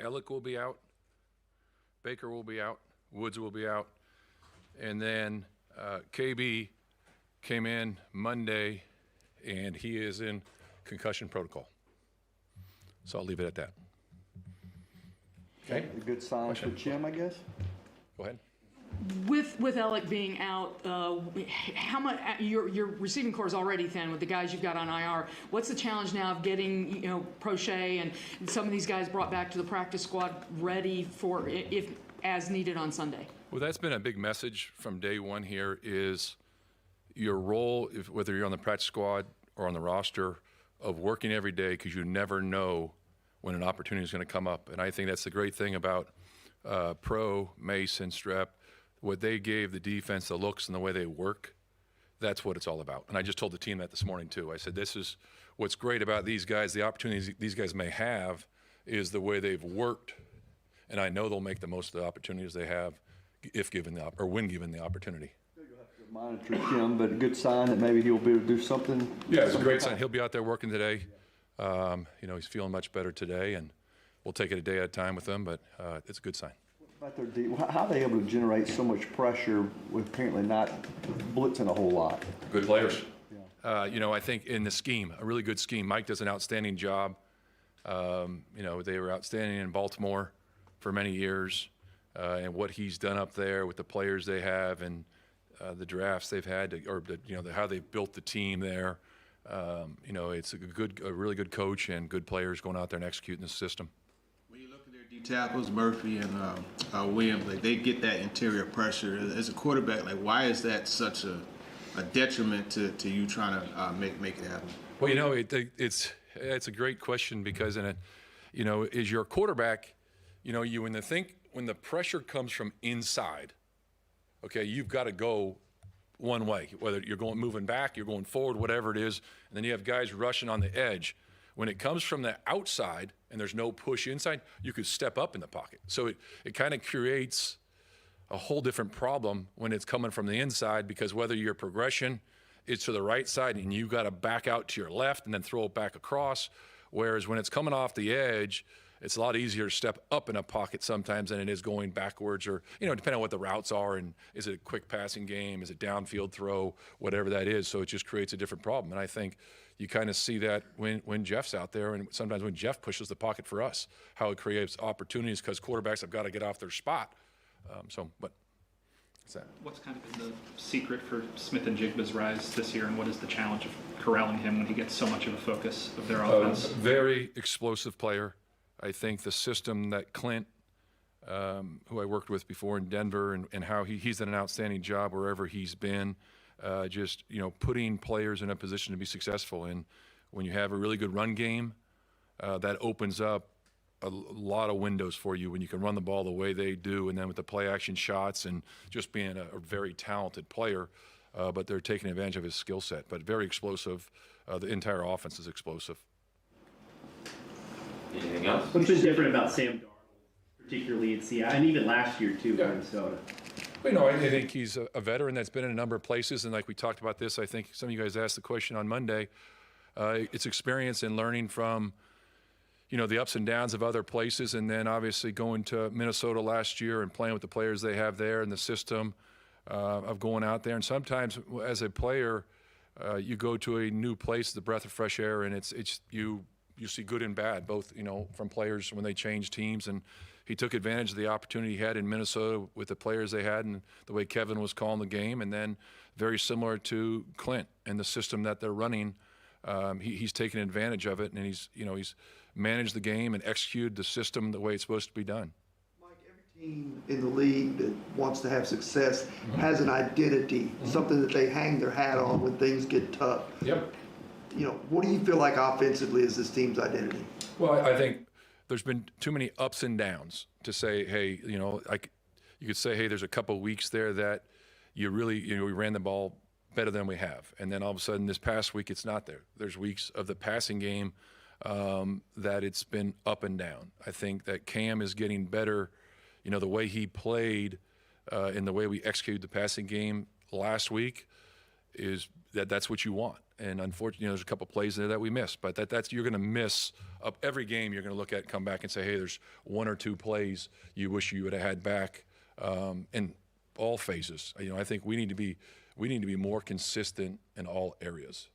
Ellick will be out, Baker will be out, Woods will be out, and then KB came in Monday, and he is in concussion protocol. So I'll leave it at that. Okay. A good sign for Jim, I guess. Go ahead. With Ellick being out, how much your receiving core is already thin with the guys you've got on IR. What's the challenge now of getting Prochet and some of these guys brought back to the practice squad ready for if as needed on Sunday? Well, that's been a big message from day one here is your role, whether you're on the practice squad or on the roster, of working every day because you never know when an opportunity is going to come up. And I think that's the great thing about Pro, Mace, and Strep. What they gave the defense, the looks and the way they work, that's what it's all about. And I just told the team that this morning too. I said, this is what's great about these guys, the opportunities these guys may have is the way they've worked. And I know they'll make the most of the opportunities they have if given the or when given the opportunity. You'll have to monitor him, but a good sign that maybe he'll be able to do something. Yeah, it's a great sign. He'll be out there working today. He's feeling much better today, and we'll take it a day at a time with him, but it's a good sign. About their how are they able to generate so much pressure with apparently not blitzing a whole lot? Good players. Yeah. I think in the scheme, a really good scheme. Mike does an outstanding job. They were outstanding in Baltimore for many years, and what he's done up there with the players they have and the drafts they've had, how they've built the team there. It's a really good coach and good players going out there and executing the system. When you look at their D tackles, Murphy and Williams, they get that interior pressure. As a quarterback, why is that such a detriment to you trying to make it happen? Well, it's a great question because is your quarterback, when the pressure comes from inside, okay, you've got to go one way, whether you're moving back, you're going forward, whatever it is, and then you have guys rushing on the edge. When it comes from the outside and there's no push inside, you could step up in the pocket. So it kind of creates a whole different problem when it's coming from the inside because whether your progression is to the right side and you got to back out to your left and then throw it back across, whereas when it's coming off the edge, it's a lot easier to step up in a pocket sometimes than it is going backwards or, depending on what the routes are and is it a quick passing game, is it downfield throw, whatever that is. So it just creates a different problem. And I think you kind of see that when Jeff's out there and sometimes when Jeff pushes the pocket for us, how it creates opportunities because quarterbacks have got to get off their spot. What's kind of been the secret for Smith and Jigba's rise this year, and what is the challenge of corralling him when he gets so much of a focus of their offense? Very explosive player. I think the system that Clint, who I worked with before in Denver, and how he's done an outstanding job wherever he's been, putting players in a position to be successful. And when you have a really good run game, that opens up a lot of windows for you when you can run the ball the way they do, and then with the play action shots and just being a very talented player, but they're taking advantage of his skill set. But very explosive. The entire offense is explosive. Anything else? What's been different about Sam Darnold, particularly in Seattle, and even last year too, for Minnesota? I think he's a veteran that's been in a number of places, and like we talked about this, I think some of you guys asked the question on Monday. It's experience and learning from, the ups and downs of other places, and then obviously going to Minnesota last year and playing with the players they have there and the system of going out there. And sometimes as a player, you go to a new place, the breath of fresh air, and you see good and bad, both, from players when they change teams. And he took advantage of the opportunity he had in Minnesota with the players they had and the way Kevin was calling the game. And then very similar to Clint and the system that they're running, he's taken advantage of it, and he's managed the game and executed the system the way it's supposed to be done. Mike, every team in the league that wants to have success has an identity, something that they hang their hat on when things get tough. Yep. What do you feel like offensively is this team's identity? Well, I think there's been too many ups and downs to say, hey, you could say, hey, there's a couple of weeks there that you really, we ran the ball better than we have. And then all of a sudden this past week, it's not there. There's weeks of the passing game that it's been up and down. I think that Cam is getting better, the way he played and the way we executed the passing game last week is that's what you want. And unfortunately, there's a couple plays there that we missed, but that's you're going to miss up every game. You're going to look at, come back and say, hey, there's one or two plays you wish you would have had back in all phases. I think we need to be more consistent in all areas.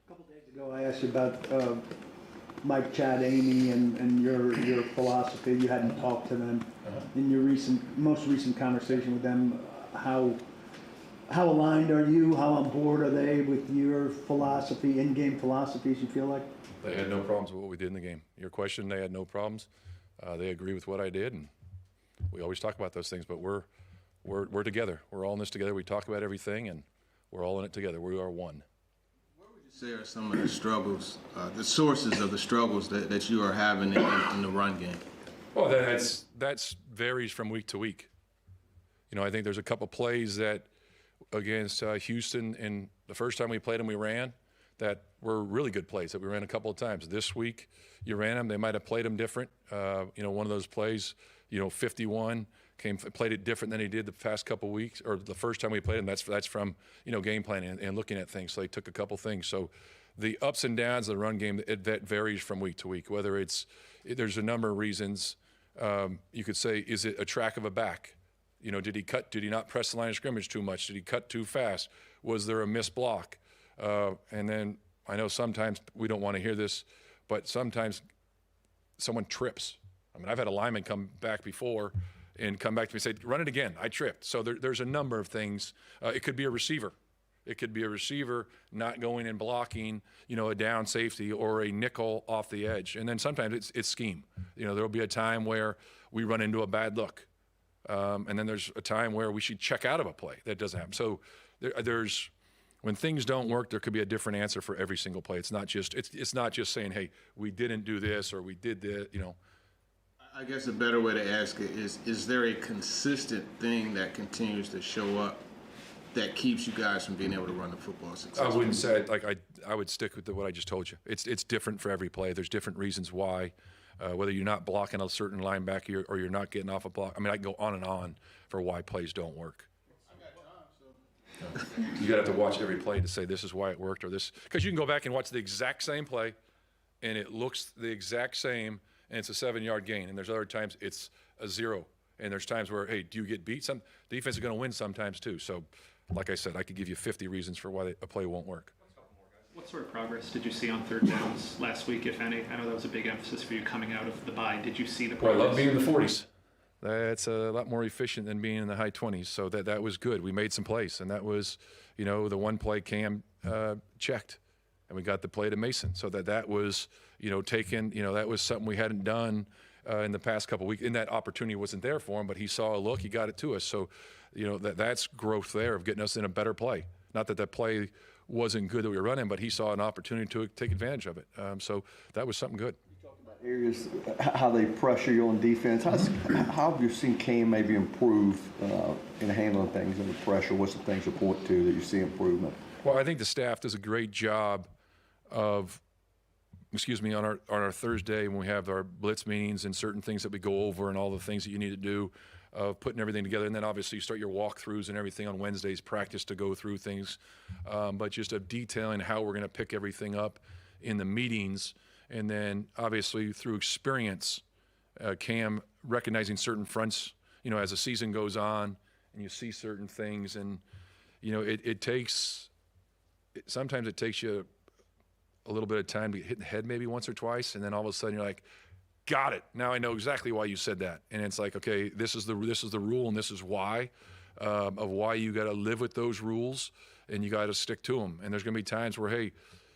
A couple days ago, I asked you about Mike, Chad, Amy, and your philosophy. You hadn't talked to them in your most recent conversation with them. How aligned are you? How on board are they with your philosophy, in-game philosophies? You feel like? They had no problems with what we did in the game. Your question, they had no problems. They agree with what I did, and we always talk about those things. But we're together. We're all in this together. We talk about everything, and we're all in it together. We are one. What would you say are some of the struggles, the sources of the struggles that you are having in the run game? Well, that's varies from week to week. I think there's a couple plays that against Houston, and the first time we played them, we ran, that were really good plays that we ran a couple of times. This week, you ran them. They might have played them different. One of those plays, 51 played it different than he did the past couple of weeks, or the first time we played him. That's from game planning and looking at things. So they took a couple things. So the ups and downs of the run game, that varies from week to week. Whether there's a number of reasons. You could say, is it a track of a back? Did he cut? Did he not press the line of scrimmage too much? Did he cut too fast? Was there a missed block? And then I know sometimes we don't want to hear this, but sometimes someone trips. I've had a lineman come back before and come back to me and say, run it again, I tripped. So there's a number of things. It could be a receiver. It could be a receiver not going and blocking, a down safety or a nickel off the edge. And then sometimes it's scheme. There'll be a time where we run into a bad look. And then there's a time where we should check out of a play. That doesn't happen. So when things don't work, there could be a different answer for every single play. It's not just saying, hey, we didn't do this or we did this, I guess a better way to ask it is there a consistent thing that continues to show up that keeps you guys from being able to run the football successfully? I wouldn't say I would stick with what I just told you. It's different for every play. There's different reasons why. Whether you're not blocking a certain linebacker or you're not getting off a block. I can go on and on for why plays don't work. You got to have to watch every play to say this is why it worked or this. Because you can go back and watch the exact same play, and it looks the exact same, and it's a 7-yard gain. And there's other times it's a 0. And there's times where, hey, do you get beat? Some defense is going to win sometimes too. So, like I said, I could give you 50 reasons for why a play won't work. What sort of progress did you see on third downs last week, if any? I know that was a big emphasis for you coming out of the bye. Did you see the progress? Well, I love being in the 40s. That's a lot more efficient than being in the high 20s. So that was good. We made some plays, and that was, the one play Cam checked, and we got the play to Mason. So that was, taken. That was something we hadn't done in the past couple of weeks. And that opportunity wasn't there for him, but he saw a look, he got it to us. So, that's growth there of getting us in a better play. Not that play wasn't good that we were running, but he saw an opportunity to take advantage of it. So that was something good. Areas, how they pressure you on defense. How have you seen Cam maybe improve in handling things under pressure? What's the things you point to that you see improvement? Well, I think the staff does a great job of, on our Thursday when we have our blitz meetings and certain things that we go over and all the things that you need to do, of putting everything together. And then obviously you start your walkthroughs and everything on Wednesdays, practice to go through things, but just of detailing how we're going to pick everything up in the meetings. And then obviously through experience, Cam recognizing certain fronts, as the season goes on and you see certain things, and, sometimes it takes you a little bit of time to get hit in the head maybe once or twice. And then all of a sudden you're like, got it. Now I know exactly why you said that. And it's like, okay, this is the rule, and this is why, of why you got to live with those rules, and you got to stick to them. And there's going to be times where, hey,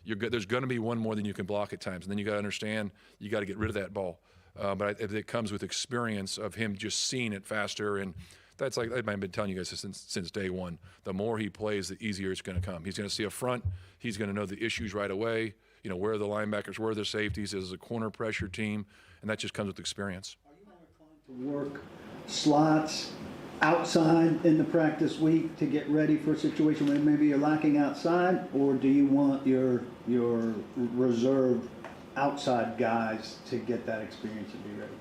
there's going to be one more than you can block at times, and then you got to understand you got to get rid of that ball. But it comes with experience of him just seeing it faster, and that's like I've been telling you guys since day one. The more he plays, the easier it's going to come. He's going to see a front. He's going to know the issues right away. Where are the linebackers, where are the safeties? This is a corner pressure team, and that just comes with experience. Are you more inclined to work slots outside in the practice week to get ready for a situation where maybe you're lacking outside, or do you want your reserve outside guys to get that experience and be ready?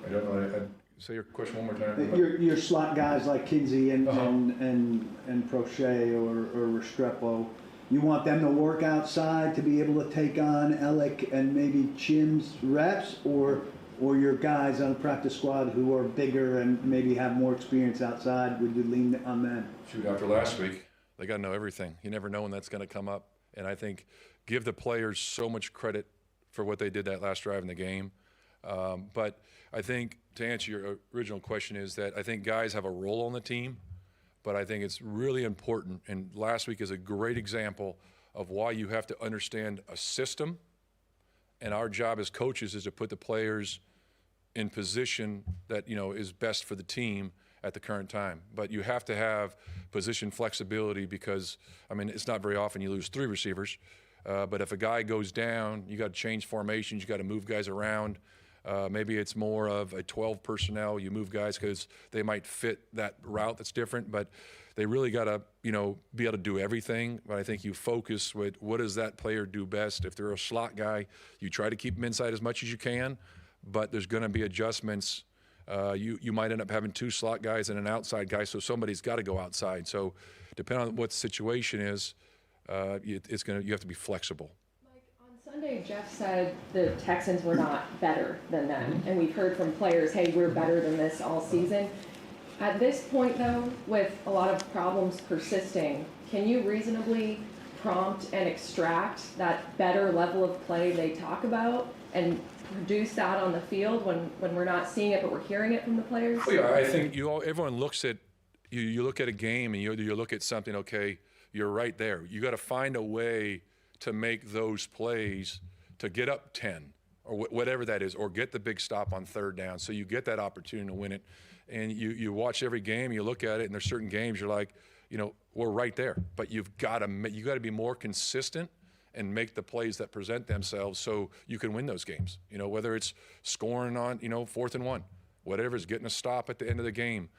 I don't know. Say your question one more time. Your slot guys like Kinsey and Uh-huh. and Prochet or Restrepo, you want them to work outside to be able to take on Alec and maybe Chim's reps, or your guys on the practice squad who are bigger and maybe have more experience outside, would you lean on them? Shoot, after last week, they got to know everything. You never know when that's going to come up. And I think give the players so much credit for what they did that last drive in the game. But I think to answer your original question is that I think guys have a role on the team, but I think it's really important. And last week is a great example of why you have to understand a system. And our job as coaches is to put the players in position that, you know, is best for the team at the current time. But you have to have position flexibility because, I mean, it's not very often you lose 3 receivers. But if a guy goes down, you got to change formations, you got to move guys around. Maybe it's more of a 12 personnel. You move guys because they might fit that route that's different, but they really got to, you know, be able to do everything. But I think you focus with what does that player do best. If they're a slot guy, you try to keep them inside as much as you can, but there's going to be adjustments. You might end up having 2 slot guys and an outside guy, so somebody's got to go outside. So depending on what the situation is, you have to be flexible. On Sunday, Jeff said the Texans were not better than them, and we've heard from players, hey, we're better than this all season. At this point, though, with a lot of problems persisting, can you reasonably prompt and extract that better level of play they talk about and produce that on the field when we're not seeing it but we're hearing it from the players? Well, yeah, I think everyone looks at you look at a game and you look at something. Okay, you're right there. You got to find a way to make those plays to get up 10 or whatever that is, or get the big stop on 3rd down, so you get that opportunity to win it. And you watch every game, you look at it, and there's certain games you're like, you know, we're right there. But you got to be more consistent and make the plays that present themselves so you can win those games. You know, whether it's scoring on, you know, 4th and 1, whatever, is getting a stop at the end of the game,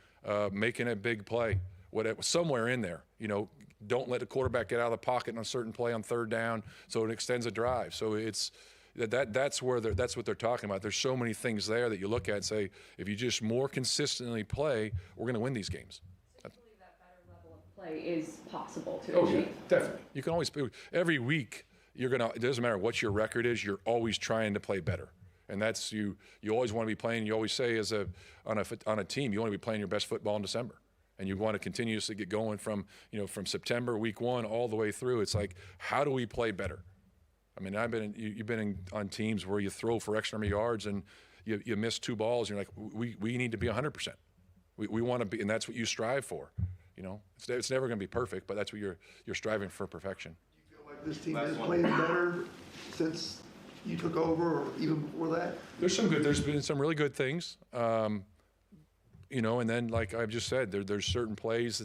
making a big play, whatever, somewhere in there. You know, don't let the quarterback get out of the pocket on a certain play on 3rd down so it extends a drive. So it's that's what they're talking about. There's so many things there that you look at and say, if you just more consistently play, we're going to win these games. I believe that better level of play is possible to Oh, achieve. yeah, definitely. You can always every week. It doesn't matter what your record is. You're always trying to play better, and that's you. You always want to be playing. You always say on a team, you want to be playing your best football in December, and you want to continuously get going from September week 1 all the way through. It's like, how do we play better? I mean, you've been on teams where you throw for X number of yards and you miss 2 balls. And you're like, we need to be 100%. We want to be, and that's what you strive for. You know, it's never going to be perfect, but that's what you're striving for, perfection. You feel like this team is playing better since you took over, or even before that? There's been some really good things. You know, and then like I've just said, there's certain plays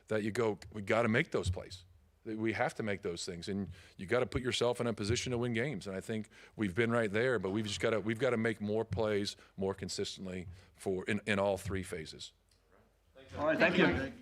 that you go, we got to make those plays. We have to make those things, and you got to put yourself in a position to win games. And I think we've been right there, but we've got to make more plays more consistently in all 3 phases. All right, thank you.